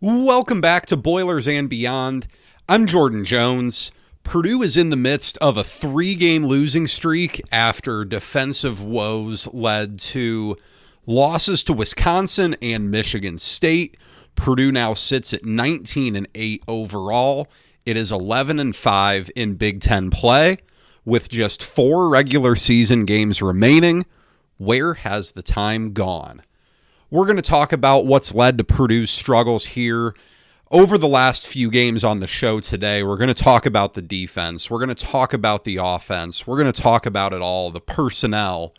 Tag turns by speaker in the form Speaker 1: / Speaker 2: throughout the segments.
Speaker 1: Welcome back to Boilers and Beyond. I'm Jordan Jones. Purdue is in the midst of a 3-game losing streak after defensive woes led to losses to Wisconsin and Michigan State. Purdue now sits at 19-8 overall. It is 11-5 in Big Ten play with just 4 regular season games remaining. Where has the time gone? We're going to talk about what's led to Purdue's struggles here over the last few games on the show today. We're going to talk about the defense. We're going to talk about the offense. We're going to talk about it all, the personnel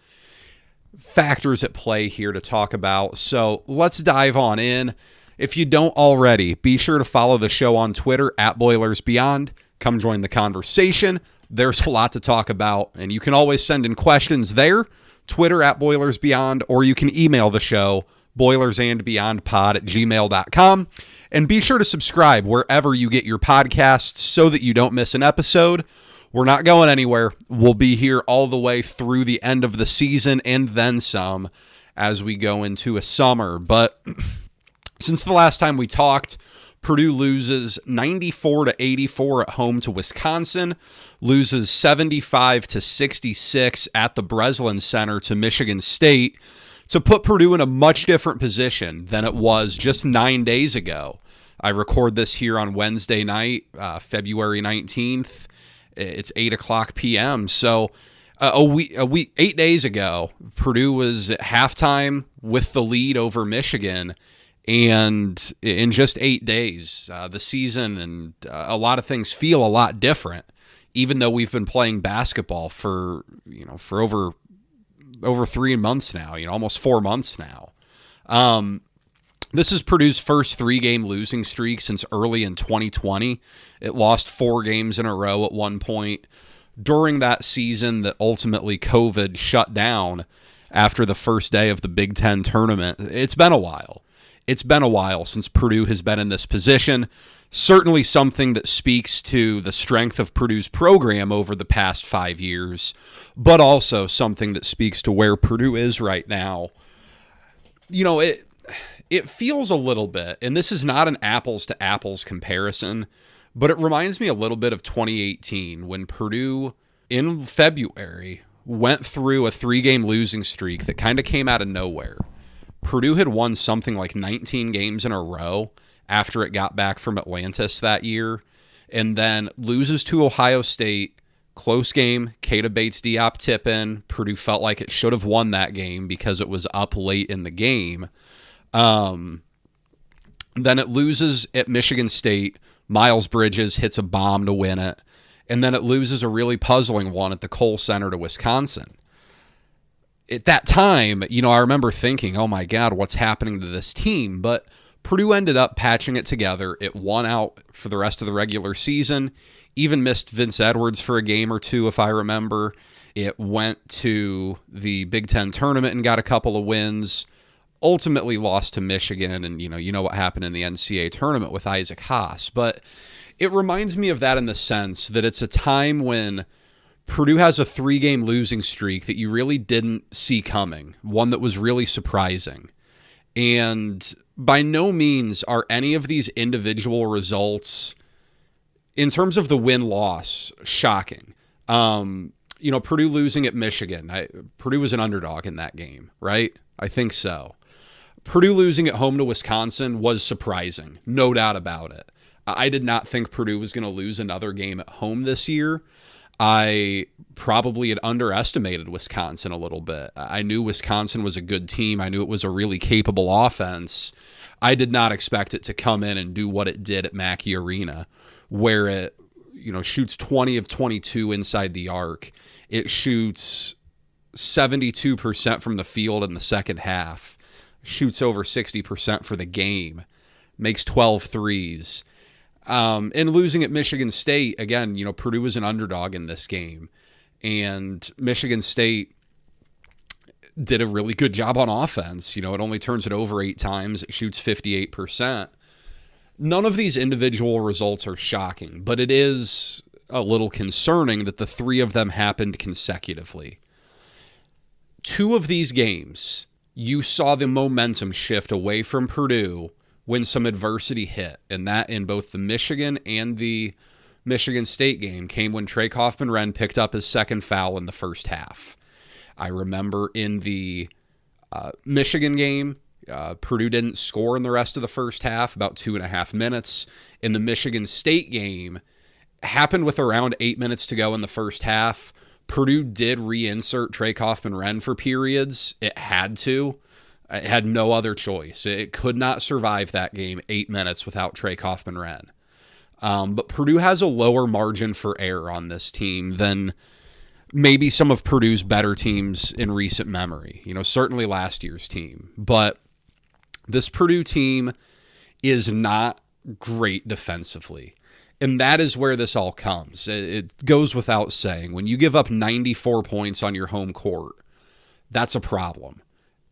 Speaker 1: factors at play here to talk about. So let's dive on in. If you don't already, be sure to follow the show on Twitter at BoilersBeyond. Come join the conversation. There's a lot to talk about, and you can always send in questions there, Twitter at BoilersBeyond, or you can email the show, boilersandbeyondpod@gmail.com. And be sure to subscribe wherever you get your podcasts so that you don't miss an episode. We're not going anywhere. We'll be here all the way through the end of the season and then some as we go into a summer. But since the last time we talked, Purdue loses 94-84 at home to Wisconsin, loses 75-66 at the Breslin Center to Michigan State, to put Purdue in a much different position than it was just 9 days ago. I record this here on Wednesday night, February 19th. It's 8 o'clock p.m. So a week, 8 days ago, Purdue was at halftime with the lead over Michigan. And in just 8 days, the season and a lot of things feel a lot different, even though we've been playing basketball for over 3 months now, almost 4 months now. This is Purdue's first 3-game losing streak since early in 2020. It lost 4 games in a row at one point during that season that ultimately COVID shut down after the first day of the Big Ten tournament. It's been a while. It's been a while since Purdue has been in this position. Certainly something that speaks to the strength of Purdue's program over the past 5 years, but also something that speaks to where Purdue is right now. It feels a little bit, and this is not an apples to apples comparison, but it reminds me a little bit of 2018 when Purdue in February went through a 3-game losing streak that kind of came out of nowhere. Purdue had won something like 19 games in a row after it got back from Atlantis that year, and then loses to Ohio State. Close game, Keita Bates-Diop tip-in. Purdue felt like it should have won that game because it was up late in the game. Then it loses at Michigan State. Miles Bridges hits a bomb to win it. And then it loses a really puzzling one at the Kohl Center to Wisconsin. At that time, I remember thinking, oh my God, what's happening to this team? But Purdue ended up patching it together. It won out for the rest of the regular season, even missed Vince Edwards for a game or two, if I remember. It went to the Big Ten tournament and got a couple of wins, ultimately lost to Michigan, and you know what happened in the NCAA tournament with Isaac Haas. But it reminds me of that in the sense that it's a time when Purdue has a 3-game losing streak that you really didn't see coming, one that was really surprising. And by no means are any of these individual results, in terms of the win-loss, shocking. Purdue losing at Michigan. Purdue was an underdog in that game, right? I think so. Purdue losing at home to Wisconsin was surprising, no doubt about it. I did not think Purdue was going to lose another game at home this year. I probably had underestimated Wisconsin a little bit. I knew Wisconsin was a good team. I knew it was a really capable offense. I did not expect it to come in and do what it did at Mackey Arena, where it, shoots 20 of 22 inside the arc. It shoots 72% from the field in the second half, shoots over 60% for the game, makes 12 threes. And losing at Michigan State, again, Purdue was an underdog in this game. And Michigan State did a really good job on offense. It only turns it over 8 times. It shoots 58%. None of these individual results are shocking, but it is a little concerning that the 3 of them happened consecutively. 2 of these games, you saw the momentum shift away from Purdue when some adversity hit. And that in both the Michigan and the Michigan State game came when Trey Kaufman-Renn picked up his second foul in the first half. I remember in the Michigan game, Purdue didn't score in the rest of the first half, about 2.5 minutes. In the Michigan State game, happened with around 8 minutes to go in the first half. Purdue did reinsert Trey Kaufman-Renn for periods. It had to. It had no other choice. It could not survive that game 8 minutes without Trey Kaufman-Renn. But Purdue has a lower margin for error on this team than maybe some of Purdue's better teams in recent memory. Certainly last year's team. But this Purdue team is not great defensively. And that is where this all comes. It goes without saying. When you give up 94 points on your home court, that's a problem.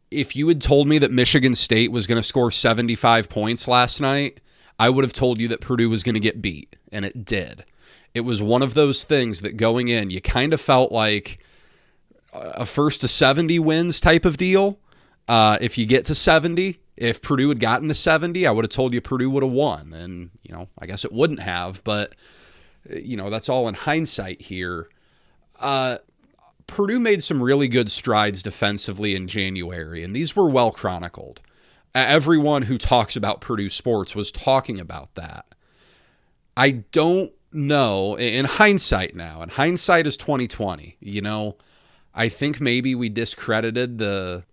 Speaker 1: If you had told me that Michigan State was going to score 75 points last night, I would have told you that Purdue was going to get beat, and it did. It was one of those things that going in, you kind of felt like a first to 70 wins type of deal. If you get to 70, if Purdue had gotten to 70, I would have told you Purdue would have won. And, I guess it wouldn't have, but, that's all in hindsight here. Purdue made some really good strides defensively in January, and these were well chronicled. Everyone who talks about Purdue sports was talking about that. I don't know, in hindsight now, and hindsight is 2020, I think maybe we discredited the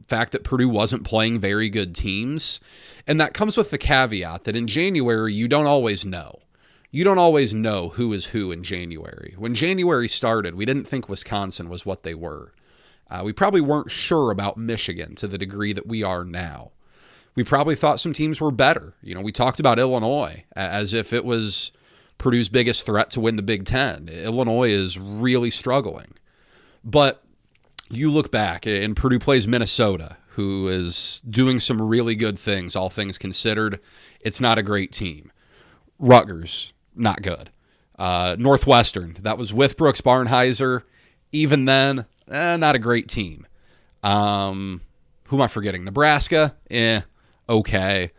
Speaker 1: fact that Purdue wasn't playing very good teams. And that comes with the caveat that in January, you don't always know. You don't always know who is who in January. When January started, we didn't think Wisconsin was what they were. We probably weren't sure about Michigan to the degree that we are now. We probably thought some teams were better. We talked about Illinois as if it was Purdue's biggest threat to win the Big Ten. Illinois is really struggling. But you look back, and Purdue plays Minnesota, who is doing some really good things, all things considered. It's not a great team. Rutgers, not good. Northwestern, that was with Brooks Barnhizer. Even then, not a great team. Who am I forgetting? Nebraska, okay.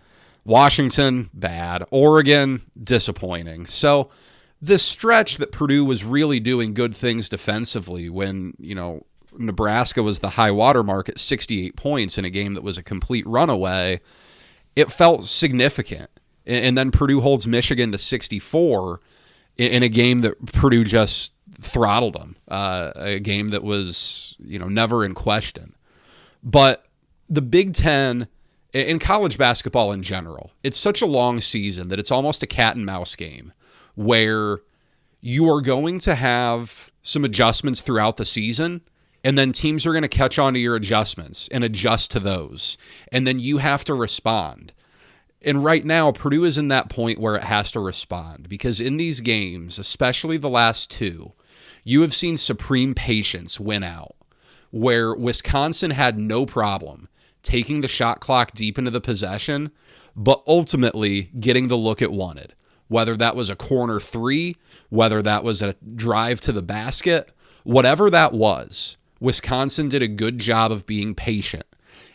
Speaker 1: Washington, bad. Oregon, disappointing. So this stretch that Purdue was really doing good things defensively when, Nebraska was the high water mark at 68 points in a game that was a complete runaway, it felt significant. And then Purdue holds Michigan to 64 in a game that Purdue just throttled them, a game that was, never in question. But the Big Ten, in college basketball in general, it's such a long season that it's almost a cat and mouse game where you are going to have some adjustments throughout the season, and then teams are going to catch on to your adjustments and adjust to those. And then you have to respond. And right now, Purdue is in that point where it has to respond because in these games, especially the last two, you have seen supreme patience win out, where Wisconsin had no problem taking the shot clock deep into the possession, but ultimately getting the look it wanted, whether that was a corner three, whether that was a drive to the basket, whatever that was. Wisconsin did a good job of being patient.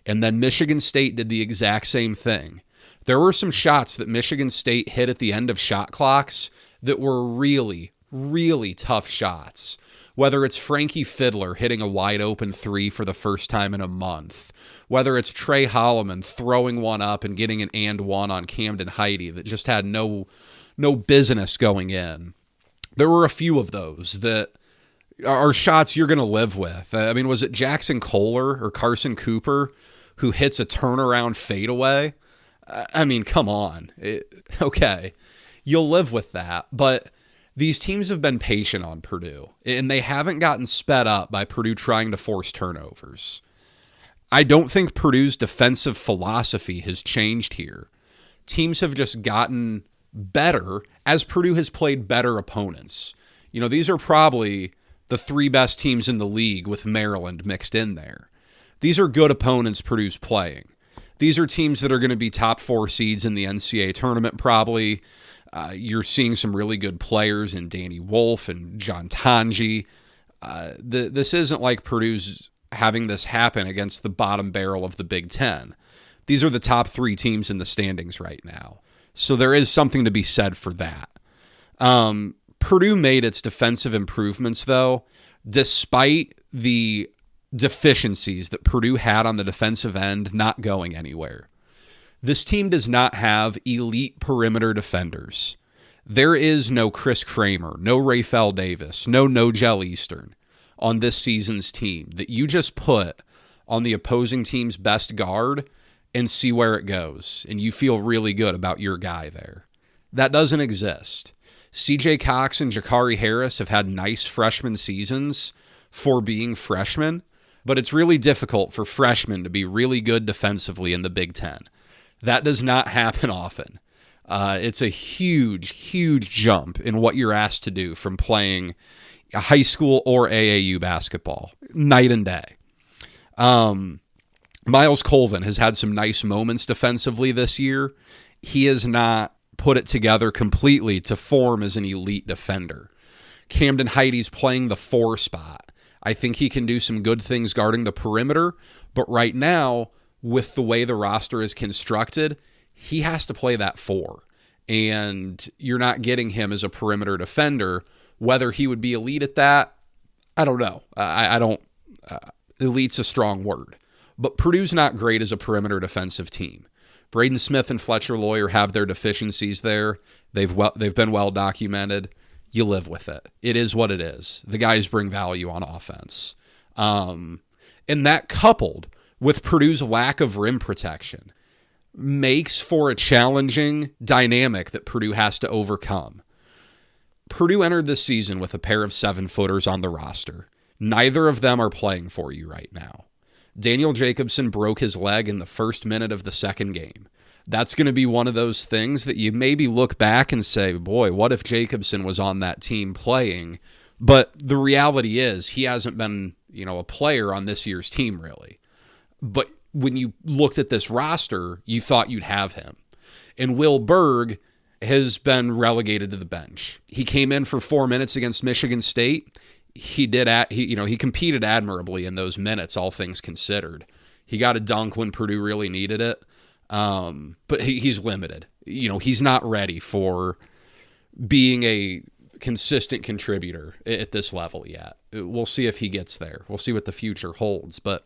Speaker 1: And then Michigan State did the exact same thing. There were some shots that Michigan State hit at the end of shot clocks that were really, really tough shots. Whether it's Frankie Fiddler hitting a wide open three for the first time in a month, whether it's Trey Holloman throwing one up and getting an and one on Camden Heide that just had no business going in. There were a few of those that are shots you're going to live with. I mean, was it Jackson Kohler or Carson Cooper who hits a turnaround fadeaway? I mean, come on. Okay, you'll live with that. But these teams have been patient on Purdue, and they haven't gotten sped up by Purdue trying to force turnovers. I don't think Purdue's defensive philosophy has changed here. Teams have just gotten better as Purdue has played better opponents. These are probably the three best teams in the league with Maryland mixed in there. These are good opponents Purdue's playing. These are teams that are going to be top 4 seeds in the NCAA tournament probably. You're seeing some really good players in Danny Wolf and John Tanji. This isn't like Purdue's having this happen against the bottom barrel of the Big Ten. These are the top 3 teams in the standings right now. So there is something to be said for that. Purdue made its defensive improvements, though, despite the deficiencies that Purdue had on the defensive end not going anywhere. This team does not have elite perimeter defenders. There is no Chris Kramer, no Rafael Davis, no Nogel Eastern on this season's team that you just put on the opposing team's best guard and see where it goes, and you feel really good about your guy there. That doesn't exist. CJ Cox and Jakari Harris have had nice freshman seasons for being freshmen, but it's really difficult for freshmen to be really good defensively in the Big Ten. That does not happen often. It's a huge, huge jump in what you're asked to do from playing high school or AAU basketball, night and day. Miles Colvin has had some nice moments defensively this year. He has not put it together completely to form as an elite defender. Camden Heidi's playing the 4 spot. I think he can do some good things guarding the perimeter, but right now, with the way the roster is constructed, he has to play that 4. And you're not getting him as a perimeter defender. Whether he would be elite at that, I don't know. I don't. Elite's a strong word. But Purdue's not great as a perimeter defensive team. Braden Smith and Fletcher Lawyer have their deficiencies there. They've been well documented. You live with it. It is what it is. The guys bring value on offense. And that, coupled with Purdue's lack of rim protection, makes for a challenging dynamic that Purdue has to overcome. Purdue entered this season with a pair of 7-footers on the roster. Neither of them are playing for you right now. Daniel Jacobson broke his leg in the first minute of the second game. That's going to be one of those things that you maybe look back and say, boy, what if Jacobson was on that team playing? But the reality is he hasn't been, a player on this year's team really. But when you looked at this roster, you thought you'd have him. And Will Berg has been relegated to the bench. He came in for 4 minutes against Michigan State. He competed admirably in those minutes, all things considered. He got a dunk when Purdue really needed it. But he's limited. He's not ready for being a consistent contributor at this level yet. We'll see if he gets there. We'll see what the future holds. But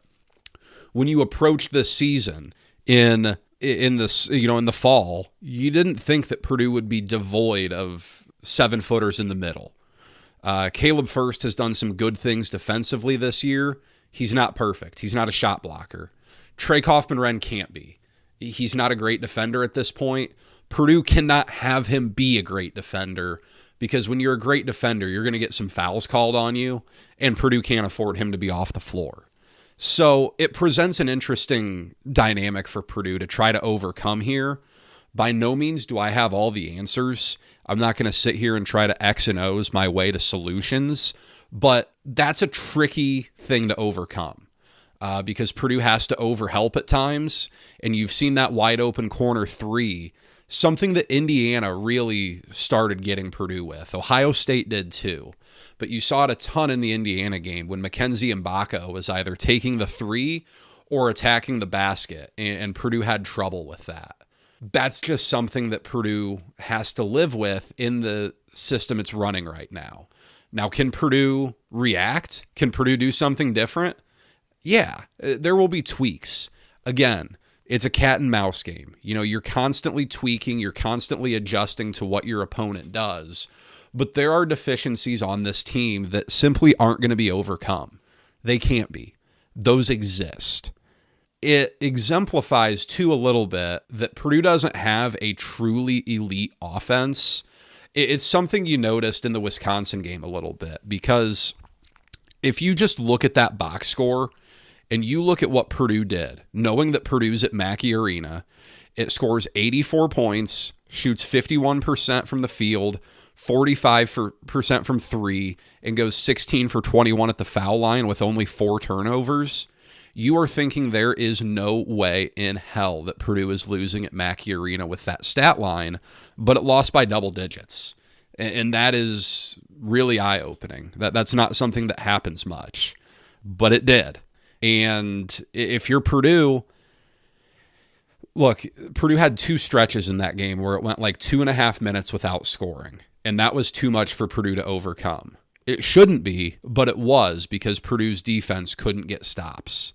Speaker 1: when you approach this season in the fall, you didn't think that Purdue would be devoid of 7-footers in the middle. Caleb First has done some good things defensively this year. He's not perfect. He's not a shot blocker. Trey Kaufman-Renn can't be. He's not a great defender at this point. Purdue cannot have him be a great defender because when you're a great defender, you're going to get some fouls called on you, and Purdue can't afford him to be off the floor. So it presents an interesting dynamic for Purdue to try to overcome here. By no means do I have all the answers. I'm not going to sit here and try to X and O's my way to solutions, but that's a tricky thing to overcome because Purdue has to overhelp at times, and you've seen that wide open corner 3, something that Indiana really started getting Purdue with. Ohio State did too, but you saw it a ton in the Indiana game when Mackenzie Mbaka was either taking the 3 or attacking the basket, and Purdue had trouble with that. That's just something that Purdue has to live with in the system it's running right now. Now, can Purdue react? Can Purdue do something different? Yeah, there will be tweaks. Again, it's a cat and mouse game. You're constantly tweaking, you're constantly adjusting to what your opponent does. But there are deficiencies on this team that simply aren't going to be overcome. They can't be. Those exist. It exemplifies, too, a little bit that Purdue doesn't have a truly elite offense. It's something you noticed in the Wisconsin game a little bit, because if you just look at that box score and you look at what Purdue did, knowing that Purdue's at Mackey Arena, it scores 84 points, shoots 51% from the field, 45% from 3, and goes 16 for 21 at the foul line with only 4 turnovers. You are thinking there is no way in hell that Purdue is losing at Mackey Arena with that stat line, but it lost by double digits. And that is really eye-opening. That's not something that happens much, but it did. And if you're Purdue, Look, Purdue had 2 stretches in that game where it went like 2.5 minutes without scoring, and that was too much for Purdue to overcome. It shouldn't be, but it was because Purdue's defense couldn't get stops.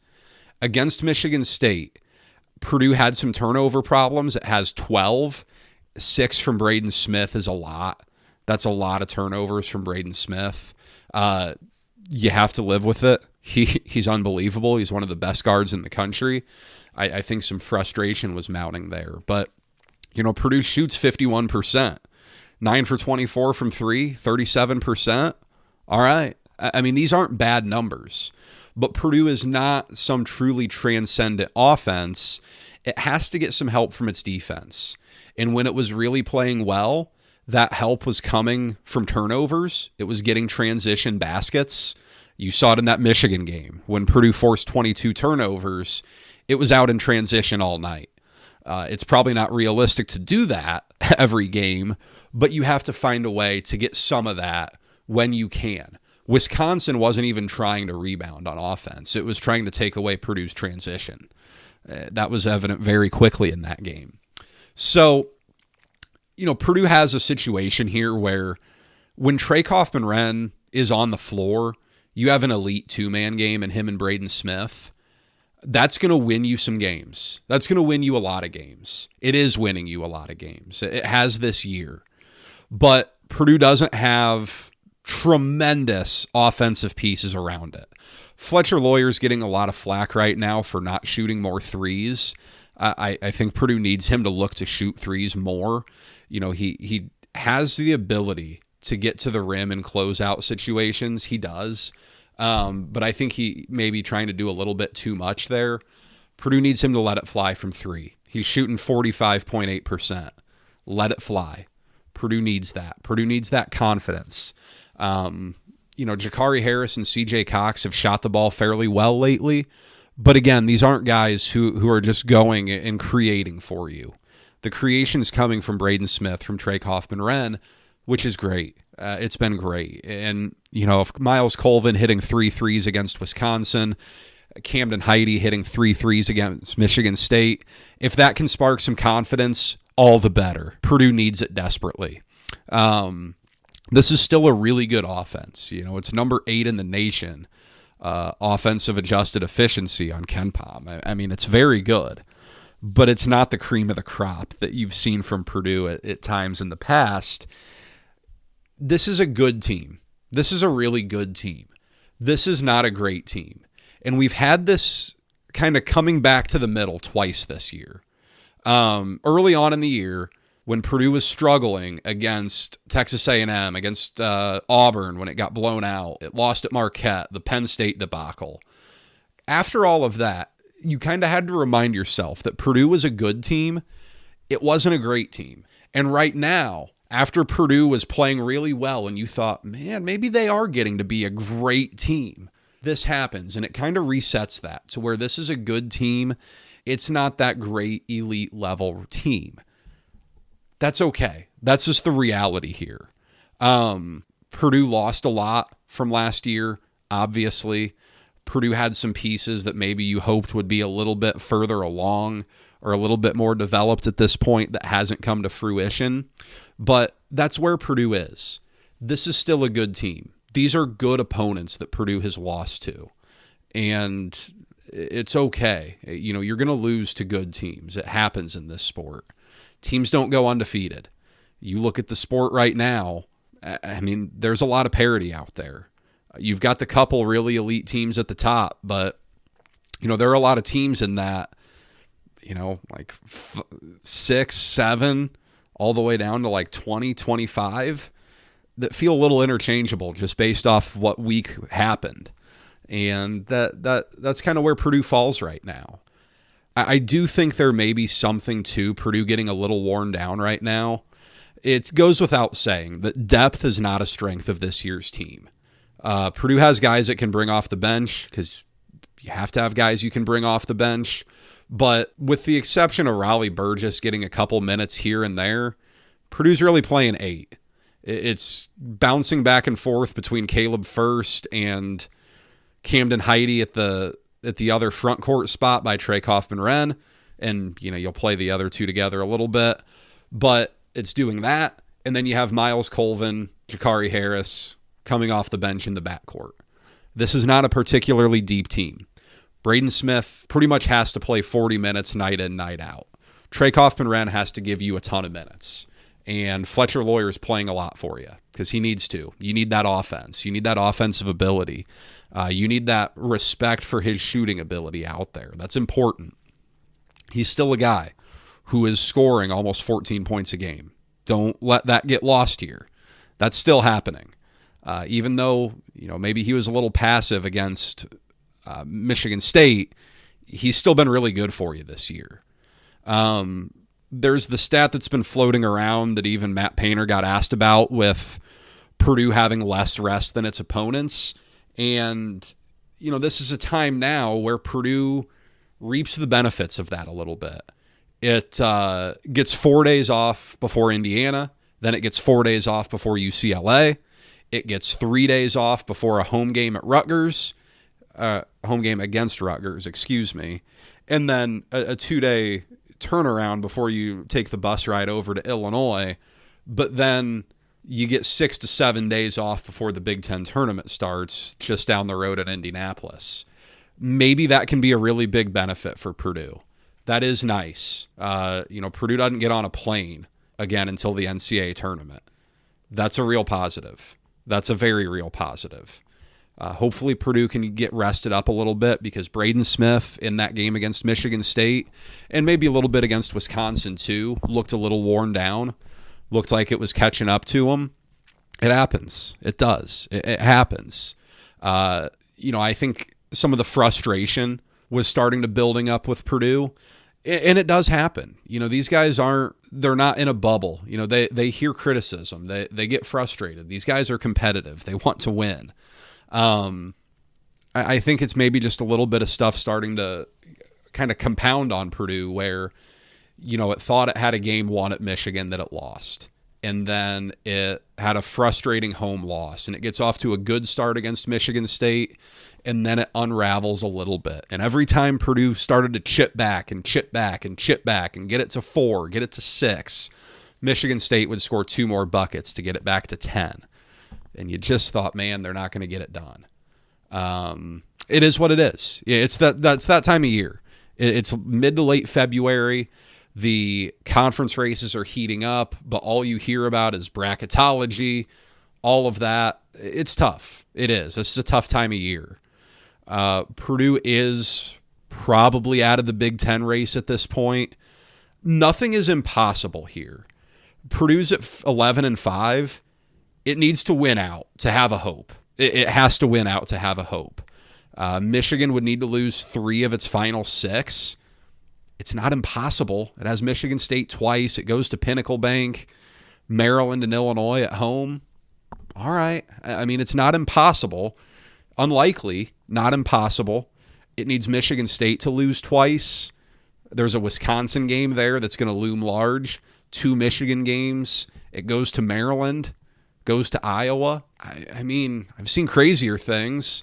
Speaker 1: Against Michigan State, Purdue had some turnover problems. It has 12. 6 from Braden Smith is a lot. That's a lot of turnovers from Braden Smith. You have to live with it. He's unbelievable. He's one of the best guards in the country. I think some frustration was mounting there. But, Purdue shoots 51%. 9 for 24 from 3, 37%. All right. I mean, these aren't bad numbers. But Purdue is not some truly transcendent offense. It has to get some help from its defense. And when it was really playing well, that help was coming from turnovers. It was getting transition baskets. You saw it in that Michigan game. When Purdue forced 22 turnovers, it was out in transition all night. It's probably not realistic to do that every game, but you have to find a way to get some of that when you can. Wisconsin wasn't even trying to rebound on offense. It was trying to take away Purdue's transition. That was evident very quickly in that game. So, Purdue has a situation here where when Trey Kaufman-Renn is on the floor, you have an elite 2-man game in him and Braden Smith. That's going to win you some games. That's going to win you a lot of games. It is winning you a lot of games. It has this year. But Purdue doesn't have tremendous offensive pieces around it. Fletcher Lawyer's getting a lot of flack right now for not shooting more threes. I think Purdue needs him to look to shoot threes more. He has the ability to get to the rim and close out situations. He does. But I think he may be trying to do a little bit too much there. Purdue needs him to let it fly from 3. He's shooting 45.8%. Let it fly. Purdue needs that. Purdue needs that confidence. Jakari Harris and CJ Cox have shot the ball fairly well lately. But again, these aren't guys who are just going and creating for you. The creation's coming from Braden Smith, from Trey Kaufman-Renn, which is great. It's been great. And, if Miles Colvin hitting 3 threes against Wisconsin, Camden Heide hitting 3 threes against Michigan State, if that can spark some confidence, all the better. Purdue needs it desperately. This is still a really good offense. It's number 8 in the nation, offensive adjusted efficiency on KenPom. I mean, it's very good, but it's not the cream of the crop that you've seen from Purdue at times in the past. This is a good team. This is a really good team. This is not a great team. And we've had this kind of coming back to the middle twice this year. Early on in the year, when Purdue was struggling against Texas A&M, against Auburn when it got blown out, it lost at Marquette, the Penn State debacle. After all of that, you kind of had to remind yourself that Purdue was a good team. It wasn't a great team. And right now, after Purdue was playing really well and you thought, man, maybe they are getting to be a great team, this happens and it kind of resets that to where this is a good team. It's not that great elite level team. That's okay. That's just the reality here. Purdue lost a lot from last year, obviously. Purdue had some pieces that maybe you hoped would be a little bit further along or a little bit more developed at this point that hasn't come to fruition. But that's where Purdue is. This is still a good team. These are good opponents that Purdue has lost to. And it's okay. You're going to lose to good teams. It happens in this sport. Teams don't go undefeated. You look at the sport right now, I mean, there's a lot of parity out there. You've got the couple really elite teams at the top, but, there are a lot of teams in that, like 6, 7, all the way down to like 20, 25 that feel a little interchangeable just based off what week happened. And that's kind of where Purdue falls right now. I do think there may be something to Purdue getting a little worn down right now. It goes without saying that depth is not a strength of this year's team. Purdue has guys that can bring off the bench because you have to have guys you can bring off the bench. But with the exception of Raleigh Burgess getting a couple minutes here and there, Purdue's really playing 8. It's bouncing back and forth between Caleb First and Camden Heide at the other front court spot by Trey Kaufman-Renn. and you'll play the other two together a little bit, but it's doing that. And then you have Miles Colvin, Jakari Harris coming off the bench in the backcourt. This is not a particularly deep team. Braden Smith pretty much has to play 40 minutes night in, night out. Trey Kaufman-Renn has to give you a ton of minutes. And Fletcher Loyer is playing a lot for you because he needs to. You need that offense. You need that offensive ability. You need that respect for his shooting ability out there. That's important. He's still a guy who is scoring almost 14 points a game. Don't let that get lost here. That's still happening. Even though, maybe he was a little passive against Michigan State, he's still been really good for you this year. There's the stat that's been floating around that even Matt Painter got asked about with Purdue having less rest than its opponents. And, this is a time now where Purdue reaps the benefits of that a little bit. It gets 4 days off before Indiana. Then it gets 4 days off before UCLA. It gets 3 days off before a home game at Rutgers. Home game against Rutgers, excuse me. And then a 2-day turnaround before you take the bus ride over to Illinois. But then you get 6 to 7 days off before the Big Ten tournament starts just down the road in Indianapolis. Maybe that can be a really big benefit for Purdue. That is nice. Purdue doesn't get on a plane again until the NCAA tournament. That's a real positive. That's a very real positive. Hopefully Purdue can get rested up a little bit because Braden Smith in that game against Michigan State and maybe a little bit against Wisconsin too looked a little worn down. Looked like it was catching up to him. It happens. It does. It happens. I think some of the frustration was starting to building up with Purdue, and it does happen. These guys they're not in a bubble. They hear criticism. They get frustrated. These guys are competitive. They want to win. I think it's maybe just a little bit of stuff starting to kind of compound on Purdue where, it thought it had a game won at Michigan that it lost. And then it had a frustrating home loss. And it gets off to a good start against Michigan State. And then it unravels a little bit. And every time Purdue started to chip back and chip back and chip back and get it to 4, get it to 6, Michigan State would score 2 more buckets to get it back to 10. And you just thought, man, they're not going to get it done. It is what it is. That's that time of year. It's mid to late February. The conference races are heating up, but all you hear about is bracketology, all of that. It's tough. It is. This is a tough time of year. Purdue is probably out of the Big Ten race at this point. Nothing is impossible here. Purdue's at 11-5. It needs to win out to have a hope. It has to win out to have a hope. Michigan would need to lose 3 of its final 6. It's not impossible. It has Michigan State twice. It goes to Pinnacle Bank, Maryland, and Illinois at home. All right. I mean, it's not impossible. Unlikely, not impossible. It needs Michigan State to lose twice. There's a Wisconsin game there that's going to loom large. 2 Michigan games. It goes to Maryland, goes to Iowa. I mean, I've seen crazier things.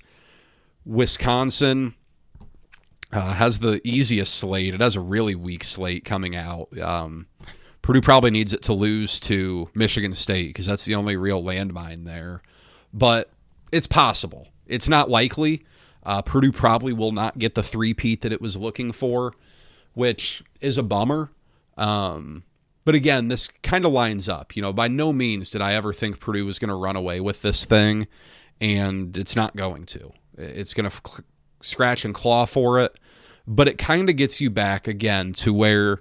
Speaker 1: Wisconsin has the easiest slate. It has a really weak slate coming out. Purdue probably needs it to lose to Michigan State because that's the only real landmine there. But it's possible. It's not likely. Purdue probably will not get the three-peat that it was looking for, which is a bummer. But again, this kind of lines up. By no means did I ever think Purdue was going to run away with this thing, and it's not going to. It's going to scratch and claw for it, but it kind of gets you back again to where,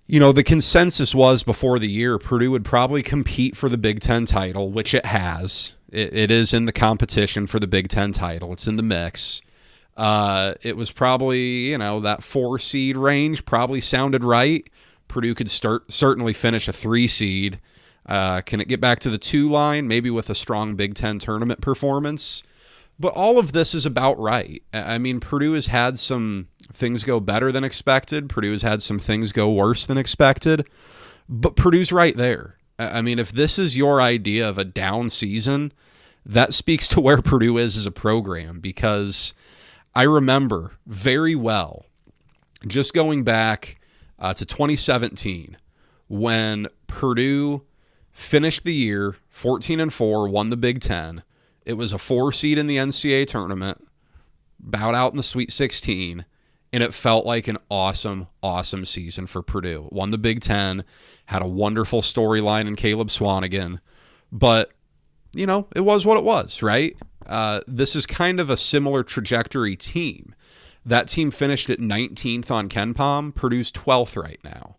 Speaker 1: the consensus was before the year, Purdue would probably compete for the Big Ten title, which it has. It is in the competition for the Big Ten title. It's in the mix. It was probably, that 4 seed range probably sounded right. Purdue could certainly finish a 3 seed. Can it get back to the 2 line? Maybe with a strong Big Ten tournament performance. But all of this is about right. I mean, Purdue has had some things go better than expected. Purdue has had some things go worse than expected. But Purdue's right there. I mean, if this is your idea of a down season, that speaks to where Purdue is as a program. Because I remember very well just going back to 2017, when Purdue finished the year 14-4, won the Big Ten. It was a 4 seed in the NCAA tournament, bowed out in the Sweet 16, and it felt like an awesome, awesome season for Purdue. Won the Big Ten, had a wonderful storyline in Caleb Swanigan, but, it was what it was, right? This is kind of a similar trajectory team. That team finished at 19th on KenPom. Purdue's 12th right now.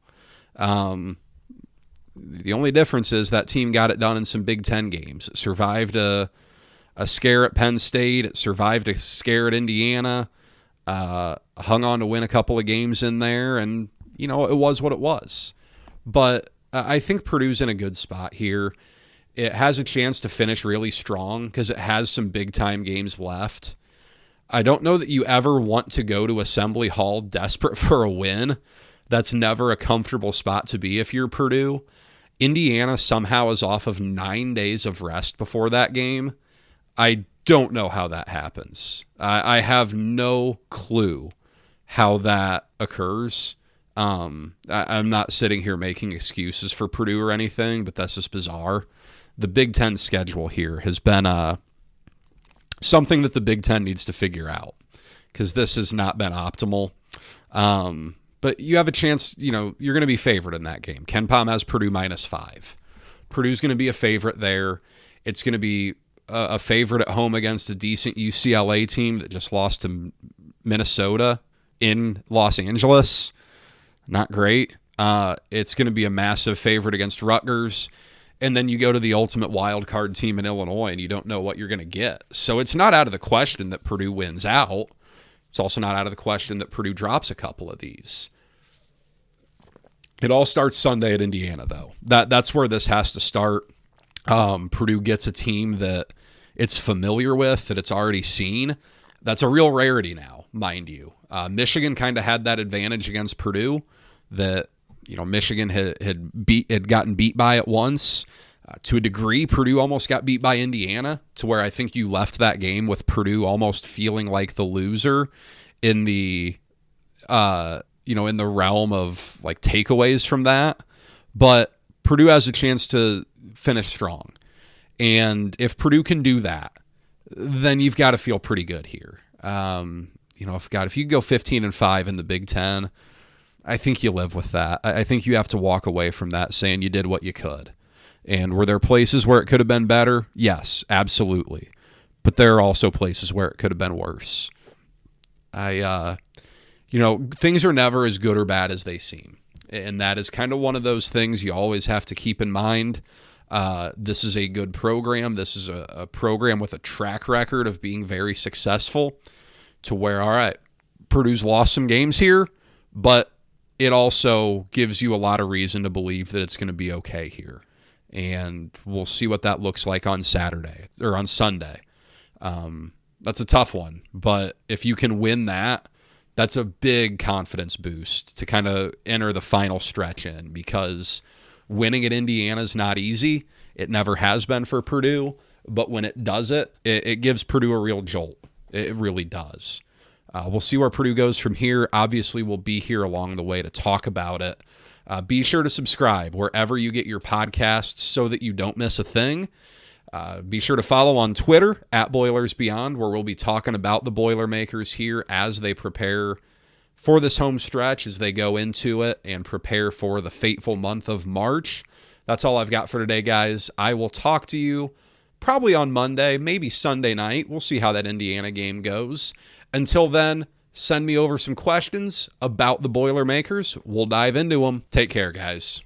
Speaker 1: The only difference is that team got it done in some Big Ten games. It survived a scare at Penn State. It survived a scare at Indiana. Hung on to win a couple of games in there, and, it was what it was. But I think Purdue's in a good spot here. It has a chance to finish really strong because it has some big-time games left. I don't know that you ever want to go to Assembly Hall desperate for a win. That's never a comfortable spot to be if you're Purdue. Indiana somehow is off of 9 days of rest before that game. I don't know how that happens. I have no clue how that occurs. I'm not sitting here making excuses for Purdue or anything, but that's just bizarre. The Big Ten schedule here has been something that the Big Ten needs to figure out, because this has not been optimal. But you have a chance, you're going to be favored in that game. KenPom has Purdue -5. Purdue's going to be a favorite there. It's going to be a favorite at home against a decent UCLA team that just lost to Minnesota in Los Angeles. Not great. It's going to be a massive favorite against Rutgers. And then you go to the ultimate wild card team in Illinois, and you don't know what you're going to get. So it's not out of the question that Purdue wins out. It's also not out of the question that Purdue drops a couple of these. It all starts Sunday at Indiana, though. That's where this has to start. Purdue gets a team that it's familiar with, that it's already seen. That's a real rarity now, mind you. Michigan kind of had that advantage against Purdue that Michigan had gotten beat by it once. To a degree, Purdue almost got beat by Indiana, to where I think you left that game with Purdue almost feeling like the loser in the in the realm of like takeaways from that. But Purdue has a chance to finish strong. And if Purdue can do that, then you've got to feel pretty good here. If you go 15-5 in the Big Ten, I think you live with that. I think you have to walk away from that saying you did what you could. And were there places where it could have been better? Yes, absolutely. But there are also places where it could have been worse. Things are never as good or bad as they seem. And that is kind of one of those things you always have to keep in mind. This is a good program. This is a program with a track record of being very successful, to where, all right, Purdue's lost some games here, but it also gives you a lot of reason to believe that it's going to be okay here. And we'll see what that looks like on Saturday or on Sunday. That's a tough one, but if you can win that, that's a big confidence boost to kind of enter the final stretch in, because winning at Indiana is not easy. It never has been for Purdue, but when it does it gives Purdue a real jolt. It really does. We'll see where Purdue goes from here. Obviously, we'll be here along the way to talk about it. Be sure to subscribe wherever you get your podcasts so that you don't miss a thing. Be sure to follow on Twitter at Boilers Beyond, where we'll be talking about the Boilermakers here as they prepare for this home stretch, as they go into it and prepare for the fateful month of March. That's all I've got for today, guys. I will talk to you probably on Monday, maybe Sunday night. We'll see how that Indiana game goes. Until then, send me over some questions about the Boilermakers. We'll dive into them. Take care, guys.